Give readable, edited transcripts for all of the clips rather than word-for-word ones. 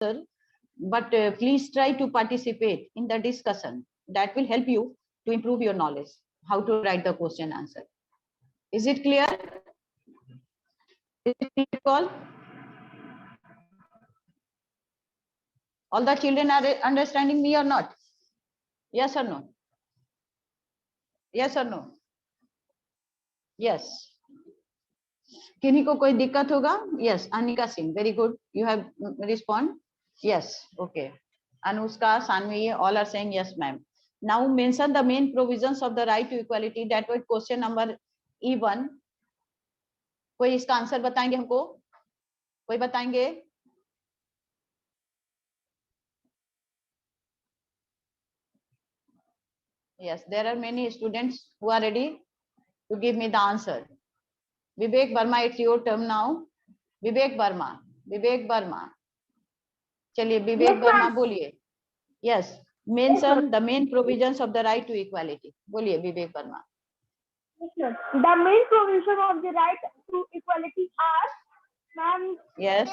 answer, but please try to participate in the discussion. That will help you to improve your knowledge how to write the question answer. Is it clear? Is it clear all? All the children are understanding me or not? Yes or no? Yes or no? Yes. किन्हीं को कोई दिक्कत होगा? Yes. Anika Singh, very good. You have respond. Yes. Okay. Anushka, Sanvi, all are saying yes, ma'am. Now mention the main provisions of the right to equality. That was question number E1. कोई इसका answer बताएंगे हमको? कोई बताएंगे? Yes, there are many students who are ready to give me the answer. Vivek Verma, it's your term now. Vivek Verma, Vivek Verma. चलिए विवेक वर्मा बोलिए. Yes, mention the main provisions of the right to equality. बोलिए विवेक Verma. The main provision of the right to equality are, ma'am. Yes.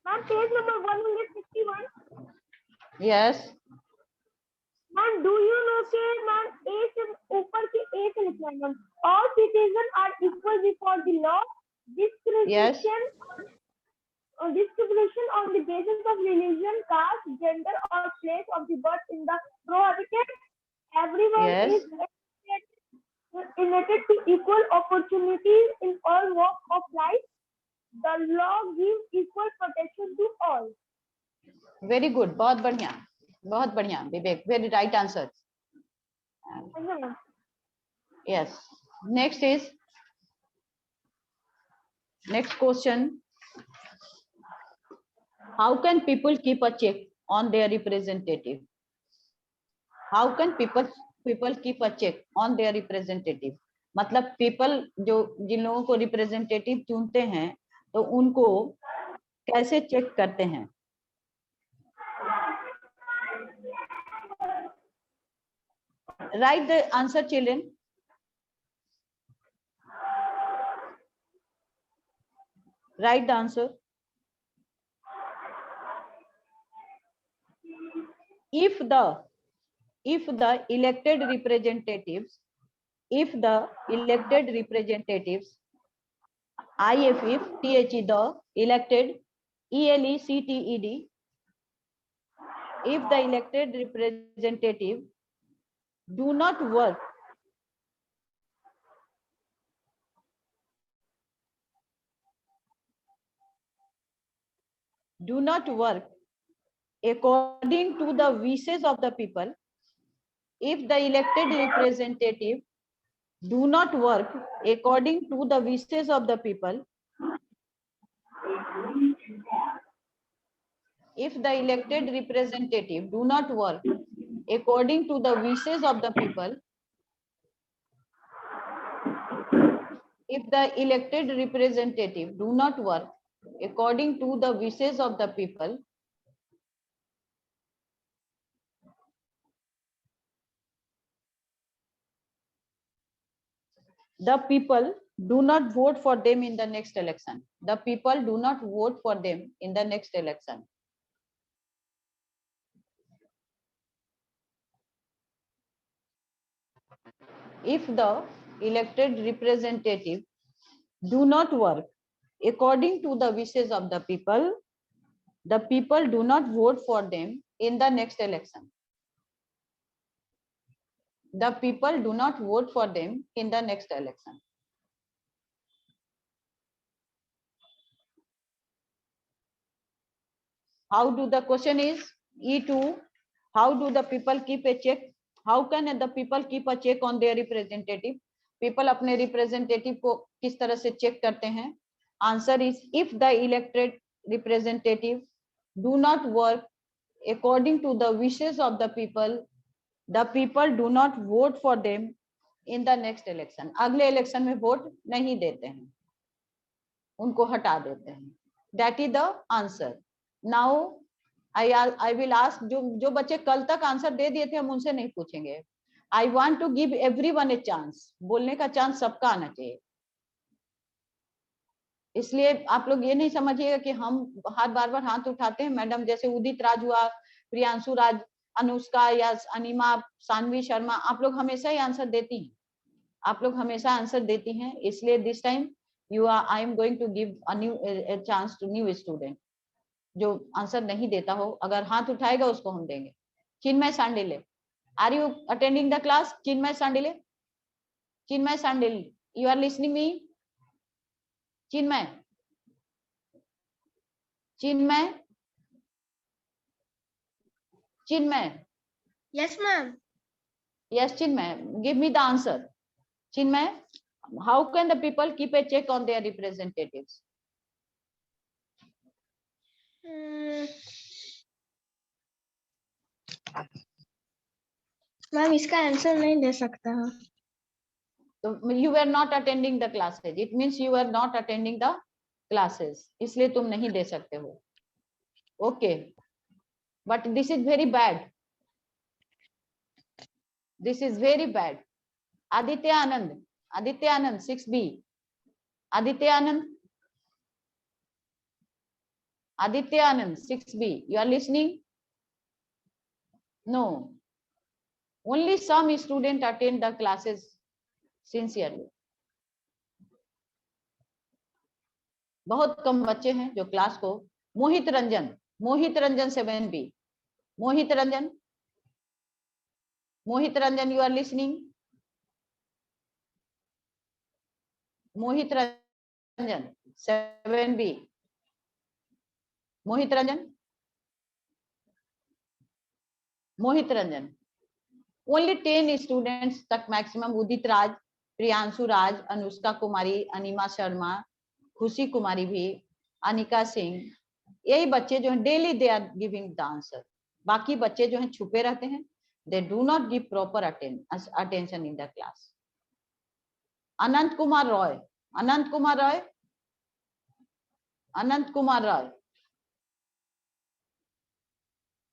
Ma'am, page number 161. Yes. Ma'am, do you know कि ma'am A से ऊपर के A से लिखना है ma'am. All citizens are equal before the law. Discrimination. Yes. Discrimination on the basis of religion, caste, gender, or place of the birth in the prohibited. Everyone Yes. is entitled to equal opportunities in all walks of life. The law gives equal protection to all. Very good. बहुत बढ़िया विवेक. Very right answer. Yes. Next question. How can people keep a check on their representative? How can people keep a check on their representative? मतलब people जो जिन लोगों को representative चुनते हैं तो उनको कैसे चेक करते हैं? Write the answer, children. Write the answer. If the elected representatives, IFF, the elected, the elected, ELECTED, if the elected representative do not work according to the wishes of the people, if the elected representative do not work according to the wishes of the people, if the elected representative do not work according to the wishes of the people, if the elected representative do not work according to the wishes of the people, the people do not vote for them in the next election. The people do not vote for them in the next election. If the elected representative do not work according to the wishes of the people do not vote for them in the next election. The people do not vote for them in the next election. How do the question is E2, how do the people keep a check? How can the people keep a check on their representative? People अपने representative को किस तरह से check करते हैं? Answer is, if the elected representative do not work according to the wishes of the people do not vote for them in the next election. अगले election में vote नहीं देते हैं, उनको हटा देते हैं. That is the answer. Now I will ask, जो बच्चे कल तक आंसर दे दिए थे हम उनसे नहीं पूछेंगे. I want to give everyone a chance. बोलने का चांस सबका आना चाहिए. इसलिए आप लोग ये नहीं समझिएगा कि हम बार बार हाथ उठाते हैं। मैडम जैसे उदित राज हुआ, प्रियांशु राज, अनुष्का या अनिमा, सानवी शर्मा, आप लोग हमेशा ही आंसर देती हैं, आप लोग हमेशा आंसर देती हैं। इसलिए this time I am going to give a new chance to new student जो आंसर नहीं देता हो, अगर हाथ उठाएगा उसको हम देंगे। Chinmay Sandile, are you attending the class? Chinmay Sandile, Chinmay Sandil, you are listening me? Chinmay, Chinmay, Chinmay, Yes, ma'am. yes Chinmay, give me the answer. Chinmay, how can the people keep a check on their representatives? Ma'am इसका आंसर नहीं दे सकता हूँ। So you were not attending the classes, it means you were not attending the classes, इसलिए तुम नहीं दे सकते हो। Okay, but this is very bad, this is very bad. Aditya Anand, Aditya Anand 6B, Aditya Anand, Aditya Anand 6B, you are listening? No, only some students attend the classes sincerely. बहुत कम बच्चे हैं जो class को। Mohit Ranjan, Mohit Ranjan 7B, Mohit Ranjan, Mohit Ranjan, you are listening? Mohit Ranjan 7B, Mohit Ranjan, Mohit Ranjan, only 10 students तक maximum. Udit Raj, Priyanshu Raj, Anushka Kumari, Anima Sharma, Khushi Kumari भी, अनिका सिंह, यही बच्चे जो हैं daily they are giving the answer. बाकी बच्चे जो हैं छुपे रहते हैं, they do not give proper attention in the class. Anant Kumar Roy, Anant Kumar Roy, Anant Kumar Roy,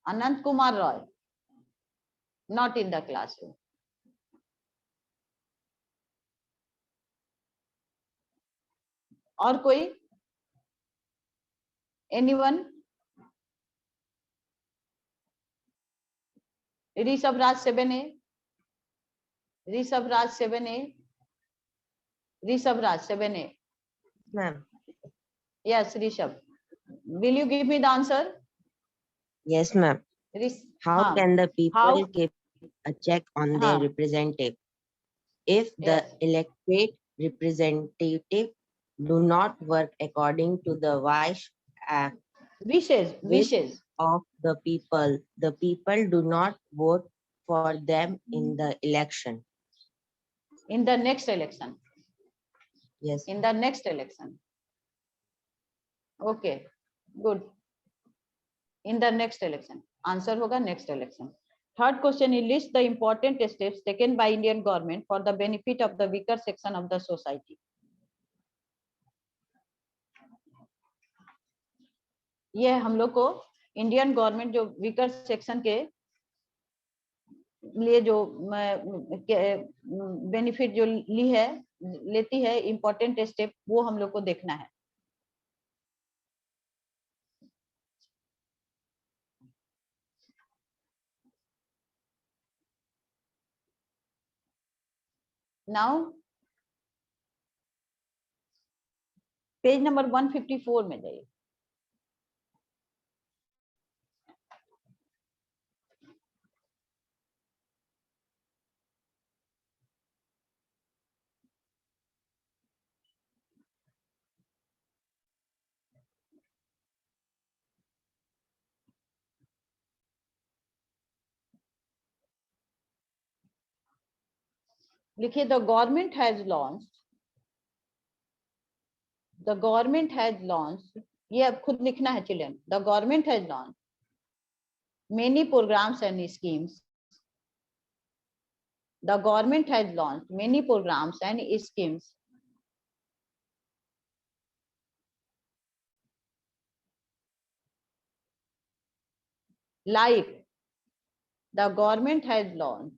Anant Kumar Roy, not in the classroom. और कोई? Anyone? Rishabh Raj 7A, Rishabh Raj 7A, Rishabh Raj 7A, Ma'am. yes Rishabh, will you give me the answer? Yes, ma'am. How हाँ, can the people how? keep a check on their हाँ, representative if the yes, elected representative do not work according to the wishes, wish wishes, of the people? The people do not vote for them in the election. in the next election, Yes. in the next election, okay, good, in the next election, answer होगा next election. Third question is list the important steps taken by Indian government for the benefit of the weaker section of the society. ये हम लोग को Indian government जो weaker section के लिए जो benefit जो ली है, लेती है, इंपॉर्टेंट स्टेप, वो हम लोग को देखना है। नाउ पेज नंबर 154 में जाइए। लिखिए the government has launched, the government has launched, ये अब खुद लिखना है children. The government has launched many programmes and schemes, the government has launched many programmes and schemes like the government has launched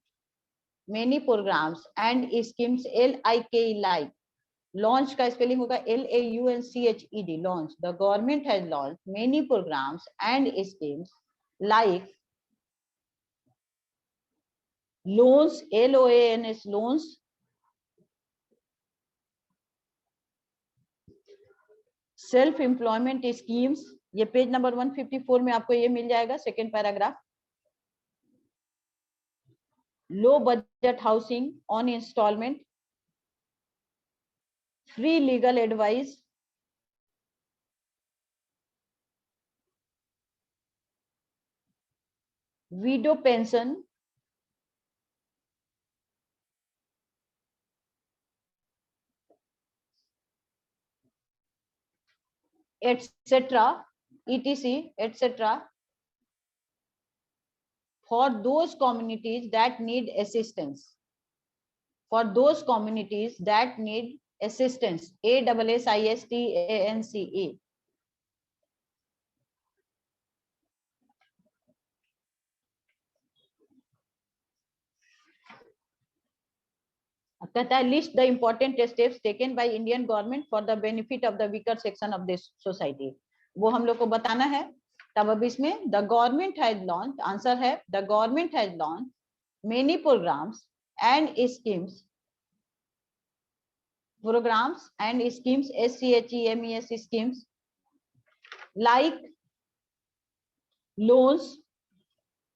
many programs and schemes like launch का spelling होगा LAUNCHED, launch. The government has launch many programmes and schemes like loans, LOANS, loans, self employment schemes. ये page number 154 में आपको ये मिल जाएगा, second paragraph. Low budget housing on instalment, free legal advice, widow pension, etc, etc, etc, for those communities that need assistance, for those communities that need assistance, ASSISTANCE. कहता है list the important steps taken by Indian government for the benefit of the weaker section of this society. वो हम लोग को बताना है. तब अब इसमें the government has launch, answer है the government has launch many programmes and schemes, programs and schemes, SCHEMES schemes like loans,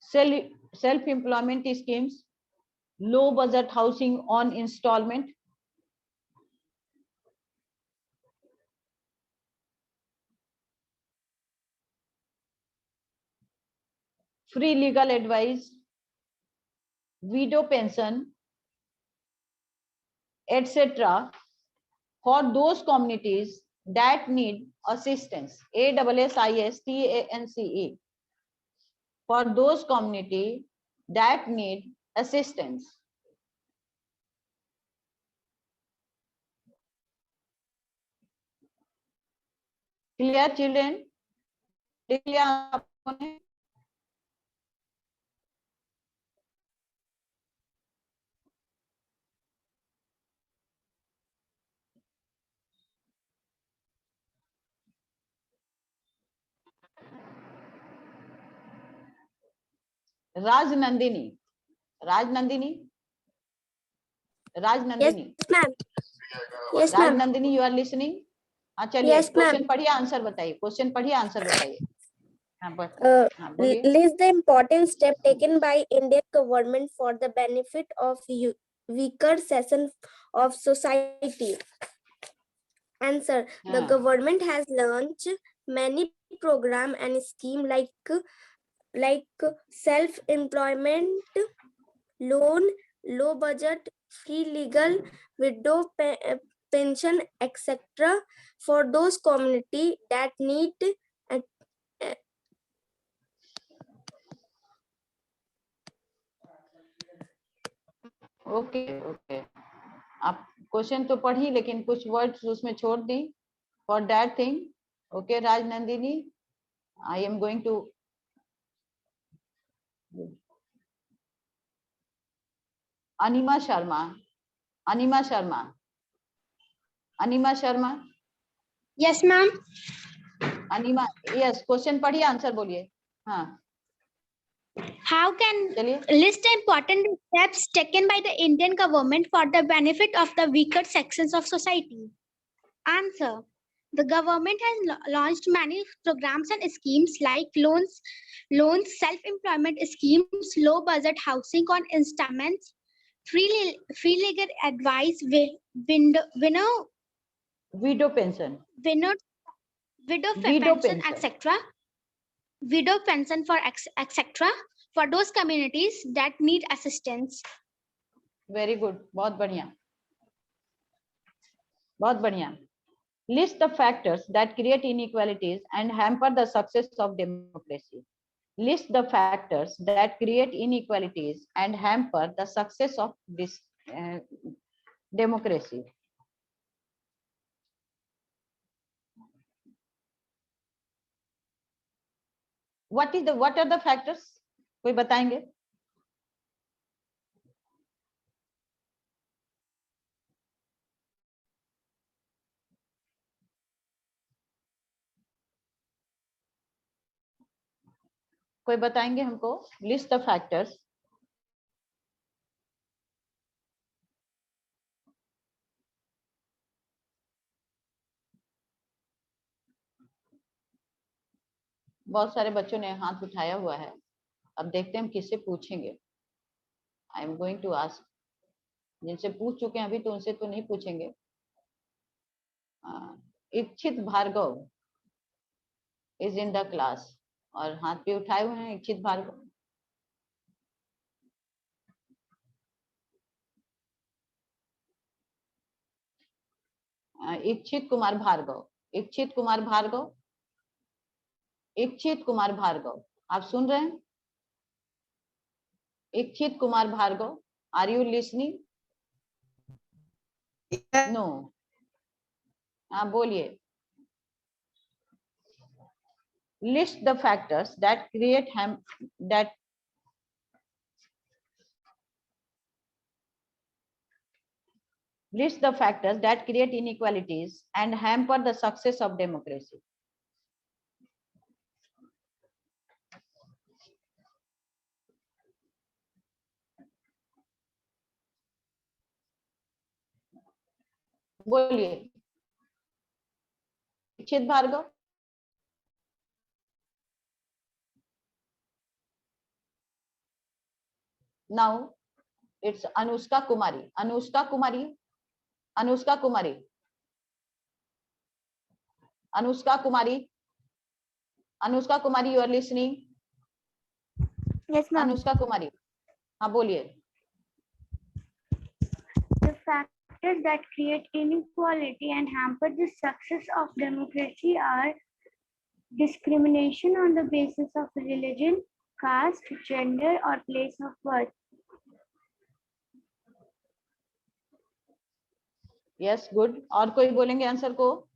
self-employment schemes, low budget housing on installment, free legal advice, widow pension, etc, for those communities that need assistance, ASSISTANCE, for those community that need assistance. Clear children? Clear आपको ने? Rajnandini, Rajnandini, Rajnandini. Yes, ma'am. Yes, ma'am. Rajnandini, you are listening? हाँ चलिए, Yes, ma'am. Question पढ़िए, answer बताइए. Question पढ़िए, answer बताइए. हाँ बोलिए. List the important step taken by Indian government for the benefit of weaker section of society. Answer. The हाँ. government has launched many program and scheme like self-employment, loan, low budget, free legal, widow pension, etc. for those community that need okay okay, आप question तो पढ़ी लेकिन कुछ words उसमें छोड़ दी. For that thing, okay Rajnandini, I am going to Anima Sharma, Anima Sharma, Anima Sharma. Yes, ma'am. Anima, yes, question पढ़िए, answer बोलिए. हाँ How can चलिए. list the important steps taken by the Indian government for the benefit of the weaker sections of society? Answer. The government has launched many programs and schemes like loans, self-employment schemes, low budget housing on installments, free legal advice, window pension, widow Widow pension, pension. etc. Widow pension for etc. for those communities that need assistance. Very good, बहुत बढ़िया, बहुत बढ़िया. List the factors that create inequalities and hamper the success of democracy. List the factors that create inequalities and hamper the success of this democracy. what are the factors? कोई बताएंगे? कोई बताएंगे हमको? List the factors. बहुत सारे बच्चों ने हाथ उठाया हुआ है. अब देखते हैं हम किससे पूछेंगे. I am going to ask. जिनसे पूछ चुके हैं अभी तो उनसे तो नहीं पूछेंगे. Ichchhit Bhargav is in the class. और हाथ भी उठाए हुए हैं इच्छित भार्गव. इच्छित कुमार भार्गव. इच्छित कुमार भार्गव. इच्छित कुमार भार्गव, आप सुन रहे हैं? Ichchhit Kumar Bhargav, are you listening? No. हाँ बोलिए. List the factors that create that list the factors that create inequalities and hamper the success of democracy. बोलिए. इच्छित Bhargava. Now it's Anushka Kumari. Anushka Kumari. Anushka Kumari. Anushka Kumari. Anushka Kumari, you are listening? Yes, ma'am. Anushka Kumari. हाँ बोलिए. The factors that create inequality and hamper the success of democracy are discrimination on the basis of religion, caste, gender, or place of birth. Yes, good. और कोई बोलेंगे answer को?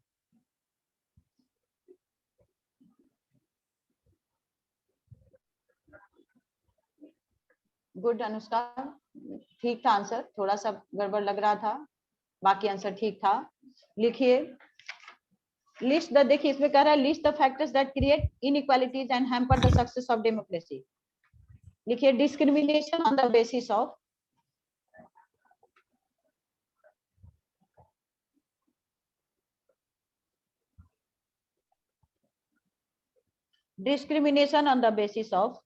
Good Anushka, ठीक था answer. थोड़ा सा गड़बड़ लग रहा था, बाकी आंसर ठीक था. लिखिए. लिस्ट द, देखिए इसमें कह रहा है list the factors that create inequalities and hamper the success of democracy. लिखिए discrimination on the basis of discrimination on the basis of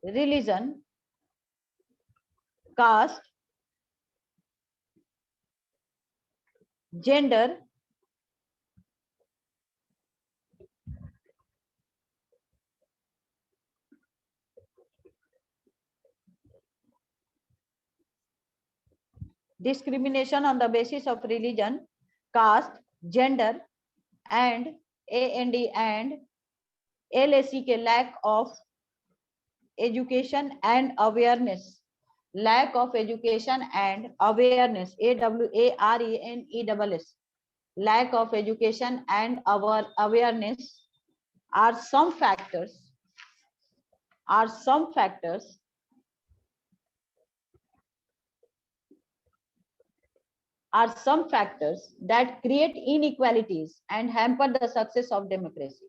religion, caste, gender, discrimination on the basis of religion, caste, gender and A&D and LAC के lack of education and awareness. Lack of education and awareness. AWARENESS. Lack of education and our awareness are some factors. Are some factors are some factors that create inequalities and hamper the success of democracy.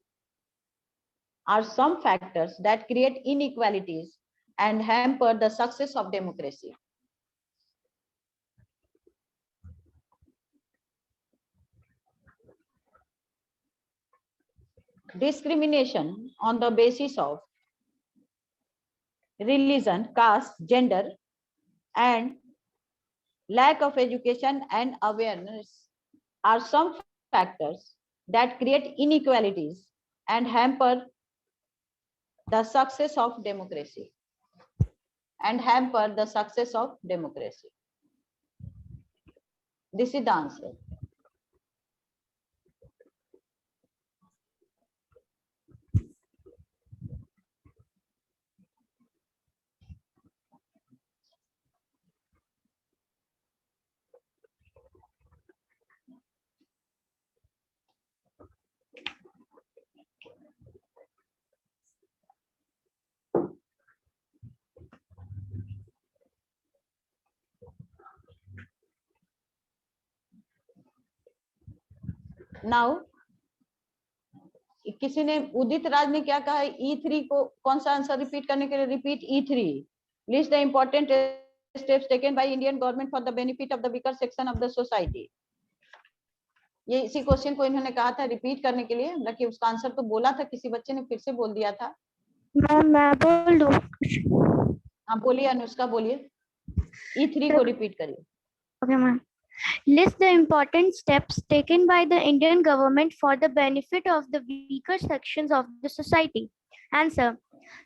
Are some factors that create inequalities and hamper the success of democracy. Discrimination on the basis of religion, caste, gender, and lack of education and awareness are some factors that create inequalities and hamper the success of democracy. And hamper the success of democracy. This is the answer. Now, किसी ने, उदित राज ने क्या कहा है, E3 को कौन सा answer repeat करने के लिए, repeat E3, list the important steps taken by Indian government for the benefit of the weaker section of the society. ये इसी क्वेश्चन को इन्होंने कहा था रिपीट करने के लिए, हालांकि उसका आंसर तो बोला था, किसी बच्चे ने फिर से बोल दिया था। मैम मैं बोल दूं? हाँ बोलिए अनुष्का, बोलिए, E3 को रिपीट करिए। Okay, ma'am. List the important steps taken by the Indian government for the benefit of the weaker sections of the society. Answer.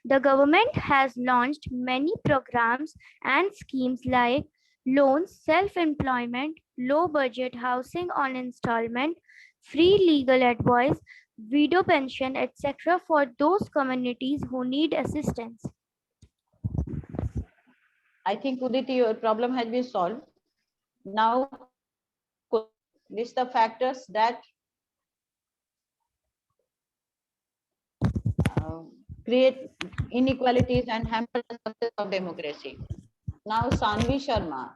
The government has launched many programs and schemes like loans, self-employment, low-budget housing on installment, free legal advice, widow pension, etc. for those communities who need assistance. I think Udit, your problem has been solved. Now, list the factors that create inequalities and hamper the success of democracy. Now, Sanvi Sharma.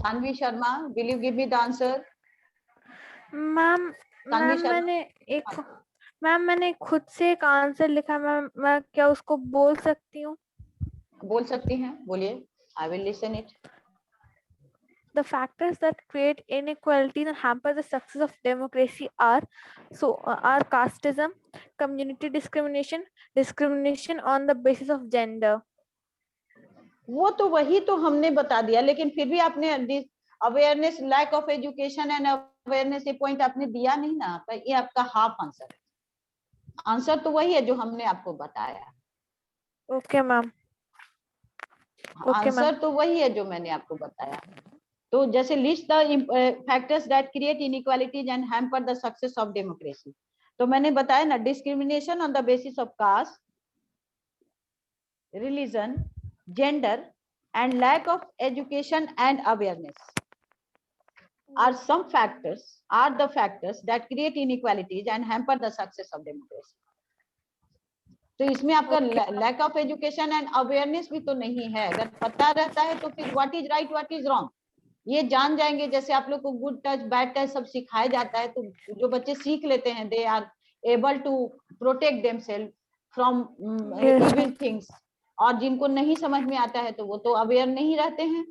Sanvi Sharma, will you give me the answer? Ma'am Saanvi Sharma. मैंने खुद से एक answer लिखा, मैं क्या उसको बोल सकती हूँ? बोल सकती हैं, बोलिए, I will listen it. The factors that create inequality and hamper the success of democracy are casteism, community discrimination, discrimination on the basis of gender. वो तो वही तो हमने बता दिया, लेकिन फिर भी आपने awareness, lack of education and awareness, ये पॉइंट आपने दिया नहीं ना, तो ये आपका हाफ आंसर है। आंसर तो वही है जो हमने आपको बताया। Okay ma'am. आंसर तो वही है जो मैंने आपको बताया। तो जैसे list the factors that create inequalities and hamper the success of democracy, तो मैंने बताया ना, discrimination on the basis of caste, religion, gender and lack of education and awareness are the factors that create inequalities and hamper the success of democracy. तो इसमें आपका lack of education and awareness भी तो नहीं है। अगर पता रहता है तो फिर what is right, what is wrong ये जान जाएंगे। जैसे आप लोग को गुड टच, बैड टच सब सिखाया जाता है, तो जो बच्चे सीख लेते हैं, they are able to protect themselves from evil things, और जिनको नहीं समझ में आता है तो वो तो अवेयर नहीं रहते हैं।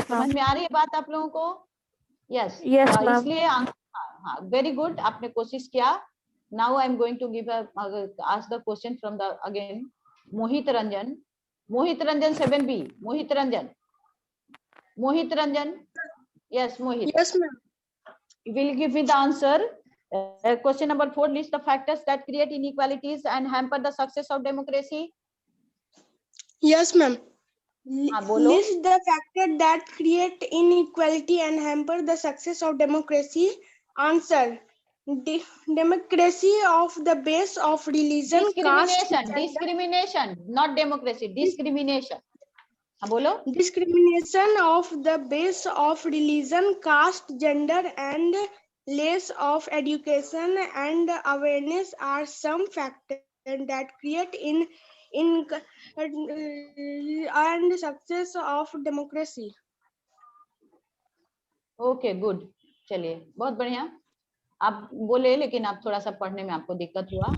समझ में आ रही है बात आप लोगों को? यस, इसलिए हाँ, वेरी गुड, आपने कोशिश किया। Now I am going to give ask the question from the again Mohit Ranjan. Mohit Ranjan 7B, Mohit Ranjan, yes Mohit, Yes, ma'am. will give me the answer. Question number 4, list the factors that create inequalities and hamper the success of democracy. Yes, ma'am. बोलो। List the factors that create inequality and hamper the success of democracy. Answer. Democracy of the base of religion, caste, discrimination, not democracy, discrimination. बोलो। discrimination of the base of religion, caste, gender, and lack of education and awareness are some factors that create and success of democracy. Okay good, चलिए बहुत बढ़िया। आप बोले लेकिन आप थोड़ा सा पढ़ने में आपको दिक्कत हुआ,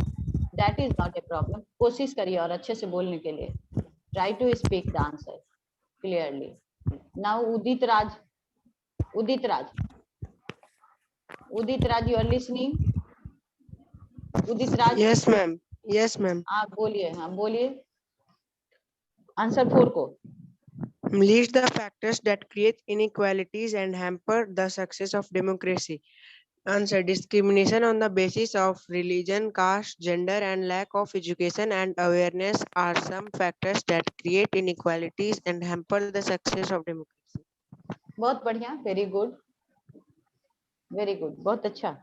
that is not a problem. कोशिश करिए और अच्छे से बोलने के लिए, try to speak the answer clearly. Now Udit Raj, you are listening? Udit Raj. Yes, ma'am. Yes, ma'am. आप बोलिए, हाँ बोलिए आंसर 4 को। List the factors that create inequalities and hamper the success of democracy. Answer. Discrimination on the basis of religion, caste, gender, and lack of education and awareness are some factors that create inequalities and hamper the success of democracy. बहुत बढ़िया, very good, बहुत अच्छा।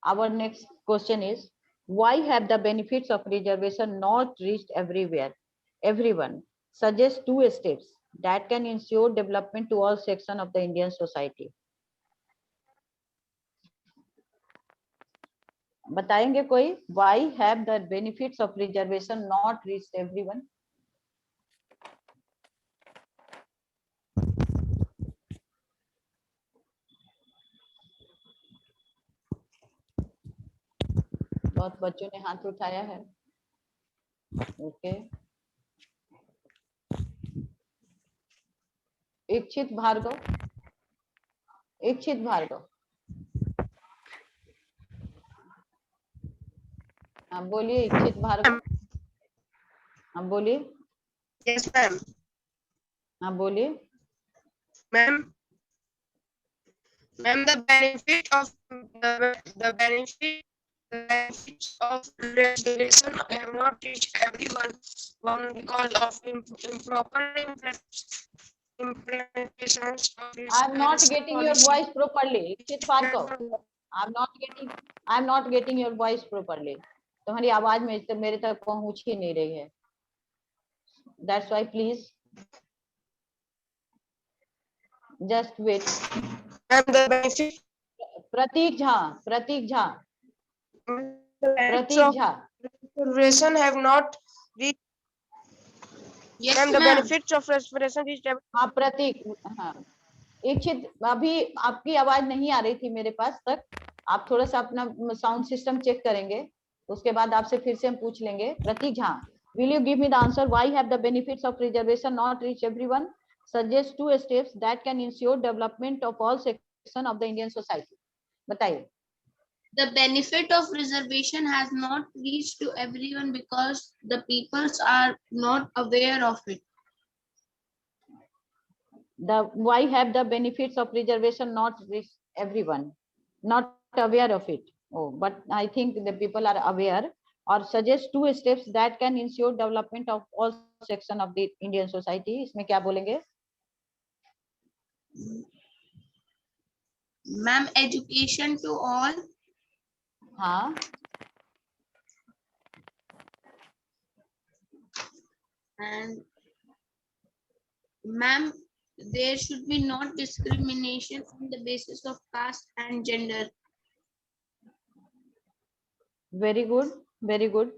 Our next question is, why have the benefits of reservation not reached everyone? Suggest 2 steps that can ensure development to all sections of the Indian society. बताएंगे कोई? Why have the benefits of reservation not reached everyone? बहुत बच्चों ने हाथ उठाया है। Okay, इच्छित भार्गव, इच्छित भार्गव, हाँ बोलिए इच्छित भार्गव, हाँ बोलिए, Yes, ma'am. हाँ बोलिए। Ma'am, the benefits of regulation have not reached everyone because of improper implementations of I am not this getting your policy. voice properly, इच्छित Bhargava, I'm not getting your voice properly. तुम्हारी आवाज मेरे तक पहुंच ही नहीं रही है। That's why please just wait. And the benefits Prateek Jha, Prateek Jha, Prateek of Jha, respiration have not reached. Yes, And the ma'am. benefits of respiration reached हाँ प्रतीक, हाँ इच्छित, अभी आपकी आवाज नहीं आ रही थी मेरे पास तक। आप थोड़ा सा अपना साउंड सिस्टम चेक करेंगे, उसके बाद आपसे फिर से हम पूछ लेंगे। प्रतीक Jha, will you give me the answer why have the benefits of reservation not reached everyone? Suggest 2 steps that can ensure development of all section of the Indian society. बताइए। The benefit of reservation has not reached to everyone because the peoples are not aware of it. Why have the benefits of reservation not reached everyone? Not aware of it. Oh, but I think the people are aware, or suggest 2 steps that can ensure development of all section of the Indian society. इसमें क्या बोलेंगे? Ma'am, education to all. हाँ, And ma'am, there should be not discrimination on the basis of caste and gender. very good, very good.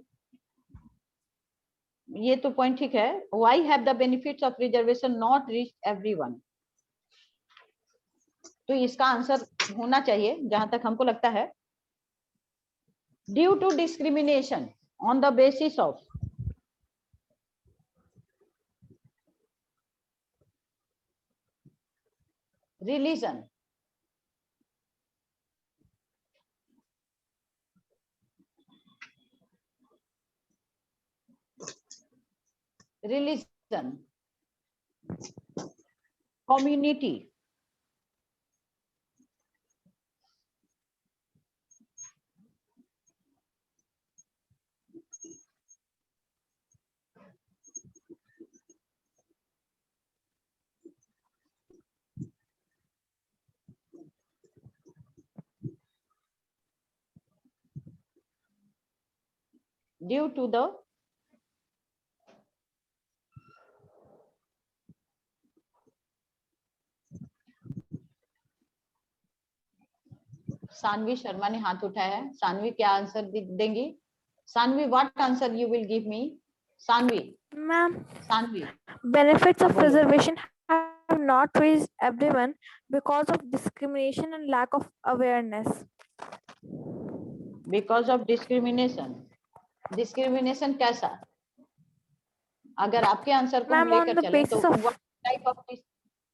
ये तो point ठीक है। Why have the benefits of reservation not reached everyone? तो इसका answer होना चाहिए जहां तक हमको लगता है, due to discrimination on the basis of religion, religion, community, due to the Saanvi Sharma ने हाथ उठाया है। सानवी क्या आंसर देंगी? Saanvi, what answer you will give me? Saanvi, Ma'am, Saanvi, benefits of बोलो। reservation have not reached everyone because of discrimination and lack of awareness. Because of discrimination. Discrimination कैसा? अगर आपके आंसर को हम Ma'am, on लेकर the चलें तो basis of what type of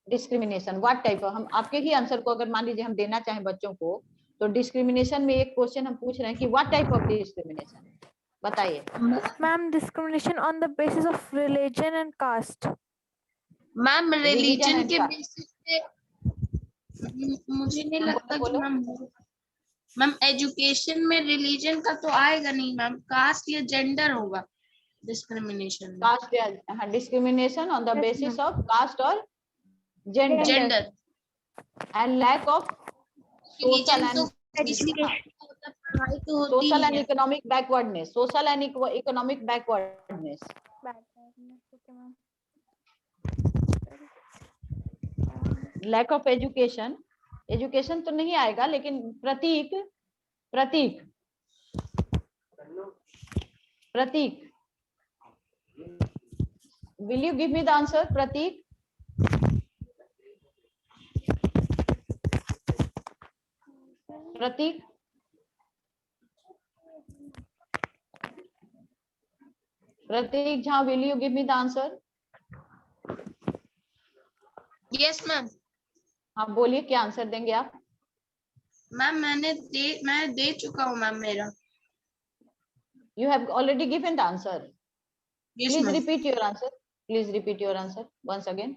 discrimination, what type of, हम आपके ही आंसर को अगर मान लीजिए हम देना चाहें बच्चों को, तो डिस्क्रिमिनेशन में एक क्वेश्चन हम पूछ रहे हैं कि व्हाट टाइप ऑफ डिस्क्रिमिनेशन, बताइए। Ma'am, discrimination on the basis of religion and caste. Ma'am, religion and के caste. बेसिस पे मुझे नहीं हाँ, लगता कि बोलो। मैम एजुकेशन में रिलीजन का तो आएगा नहीं मैम, कास्ट या जेंडर होगा डिस्क्रिमिनेशन। कास्ट, हाँ, discrimination on the Yes, basis ma'am. Of caste और gender gender and lack of social religion तो एंड किसी का होता, पढ़ाई तो होती सोशल ही एंड है। Economic backwardness, social and economic backwardness, Okay, ma'am. Lack of education. Education तो नहीं आएगा, लेकिन Pratik, Pratik, Pratik, will you give me the answer? Pratik, Pratik, Pratik Jha, will you give me the answer? Yes, ma'am. हाँ बोलिए, क्या आंसर देंगे आप? मैम मैं दे चुका हूँ मैम मेरा. You have already given the answer. Yes, Please ma'am. repeat your answer. Please repeat your answer once again.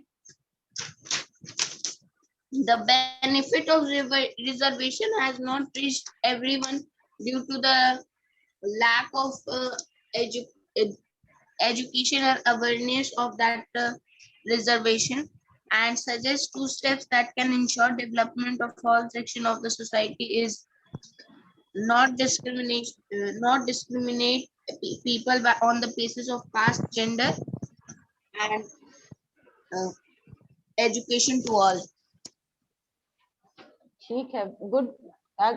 The benefit of reservation has not reached everyone due to the lack of educational awareness of that reservation, and suggests 2 steps that can ensure development of all section of the society is not discriminate people on the basis of caste, gender, and uh, education to all. ठीक है, good.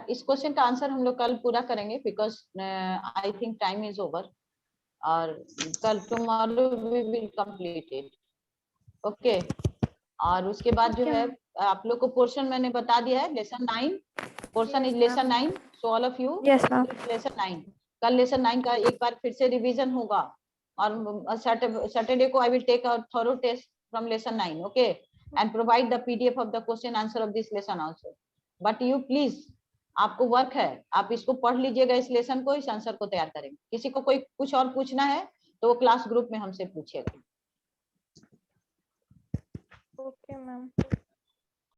इस question का answer हम लोग कल पूरा करेंगे, because I think time is over. और कल tomorrow we will complete it. Okay. और उसके बाद जो Okay, है ma'am. आप लोग को पोर्शन मैंने बता दिया है, lesson 9. Portion is Yes, lesson ma'am. 9. So all of you Yes, ma'am. Lesson 9. कल लेसन 9 का एक बार फिर से रिवीजन होगा. और सैटरडे को I will take a thorough test from lesson 9. Okay. And provide the PDF of the question answer of this lesson also. But you please, आपको work है, आप इसको पढ़ लीजिएगा, इस लेसन को, इस आंसर को तैयार करेंगे. किसी को कोई कुछ और पूछना है तो वो क्लास ग्रुप में हमसे पूछेगा. Okay, ma'am.